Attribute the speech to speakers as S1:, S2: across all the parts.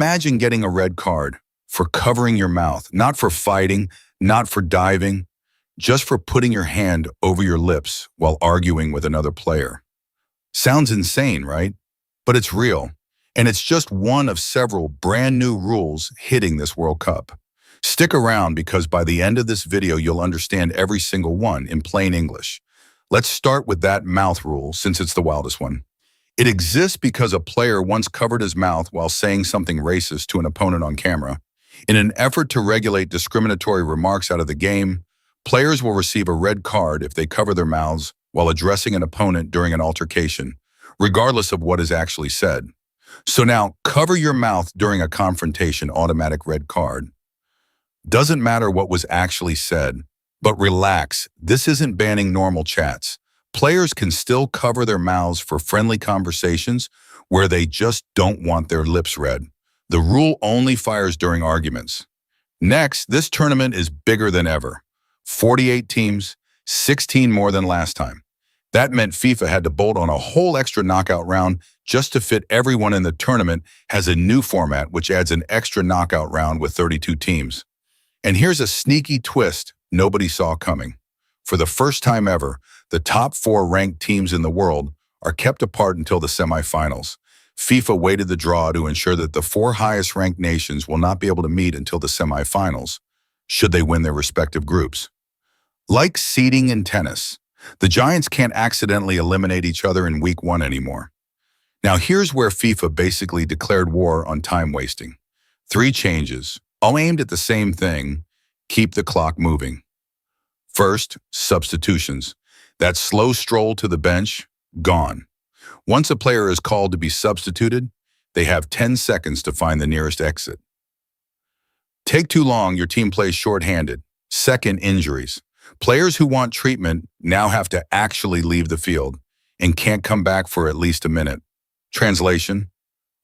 S1: Imagine getting a red card for covering your mouth, not for fighting, not for diving, just for putting your hand over your lips while arguing with another player. Sounds insane, right? But it's real, and it's just one of several brand new rules hitting this World Cup. Stick around because by the end of this video, you'll understand every single one in plain English. Let's start with that mouth rule since it's the wildest one. It exists because a player once covered his mouth while saying something racist to an opponent on camera. In an effort to regulate discriminatory remarks out of the game, players will receive a red card if they cover their mouths while addressing an opponent during an altercation, regardless of what is actually said. So now, cover your mouth during a confrontation, automatic red card. Doesn't matter what was actually said, but relax, this isn't banning normal chats. Players can still cover their mouths for friendly conversations where they just don't want their lips read. The rule only fires during arguments. Next, this tournament is bigger than ever. 48 teams, 16 more than last time. That meant FIFA had to bolt on a whole extra knockout round just to fit everyone in the tournament. Has a new format which adds an extra knockout round with 32 teams. And here's a sneaky twist nobody saw coming. For the first time ever, the top 4 ranked teams in the world are kept apart until the semifinals. FIFA weighted the draw to ensure that the 4 highest ranked nations will not be able to meet until the semifinals, should they win their respective groups. Like seeding in tennis, the giants can't accidentally eliminate each other in week 1 anymore. Now here's where FIFA basically declared war on time wasting. 3 changes, all aimed at the same thing: keep the clock moving. First, substitutions. That slow stroll to the bench, gone. Once a player is called to be substituted, they have 10 seconds to find the nearest exit. Take too long, your team plays shorthanded. Second, injuries. Players who want treatment now have to actually leave the field and can't come back for at least a minute. Translation: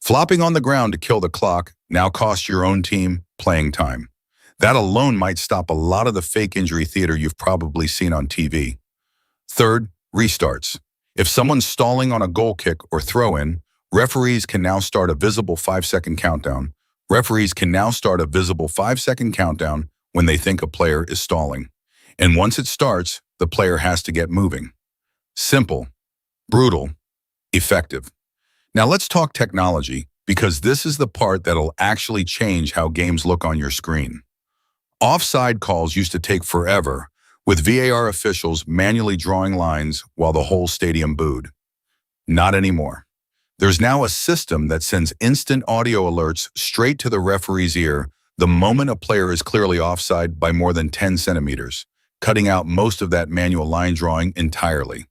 S1: flopping on the ground to kill the clock now costs your own team playing time. That alone might stop a lot of the fake injury theater you've probably seen on TV. Third, restarts. If someone's stalling on a goal kick or throw-in, referees can now start a visible 5-second countdown. Referees can now start a visible 5-second countdown when they think a player is stalling. And once it starts, the player has to get moving. Simple, brutal, effective. Now let's talk technology, because this is the part that'll actually change how games look on your screen. Offside calls used to take forever, with VAR officials manually drawing lines while the whole stadium booed. Not anymore. There's now a system that sends instant audio alerts straight to the referee's ear the moment a player is clearly offside by more than 10 centimeters, cutting out most of that manual line drawing entirely.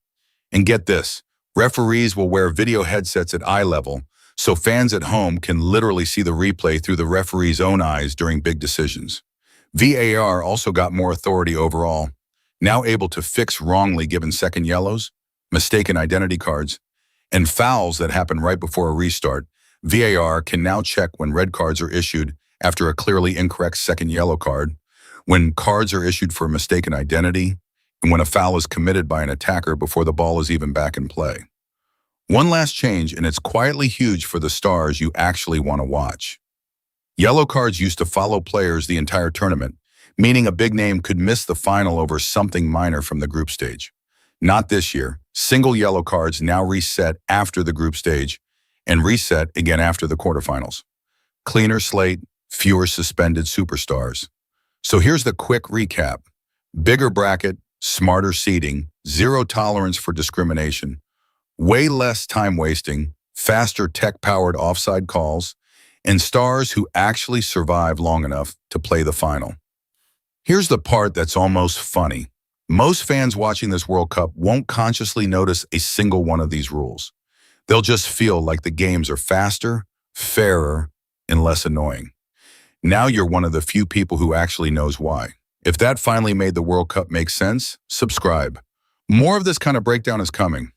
S1: And get this, referees will wear video headsets at eye level, so fans at home can literally see the replay through the referee's own eyes during big decisions. VAR also got more authority overall, now able to fix wrongly given second yellows, mistaken identity cards, and fouls that happen right before a restart. VAR can now check when red cards are issued after a clearly incorrect second yellow card, when cards are issued for mistaken identity, and when a foul is committed by an attacker before the ball is even back in play. One last change, and it's quietly huge for the stars you actually want to watch. Yellow cards used to follow players the entire tournament, meaning a big name could miss the final over something minor from the group stage. Not this year. Single yellow cards now reset after the group stage and reset again after the quarterfinals. Cleaner slate, fewer suspended superstars. So here's the quick recap. Bigger bracket, smarter seeding, zero tolerance for discrimination, way less time wasting, faster tech-powered offside calls, and stars who actually survive long enough to play the final. Here's the part that's almost funny. Most fans watching this World Cup won't consciously notice a single one of these rules. They'll just feel like the games are faster, fairer, and less annoying. Now you're one of the few people who actually knows why. If that finally made the World Cup make sense, subscribe. More of this kind of breakdown is coming.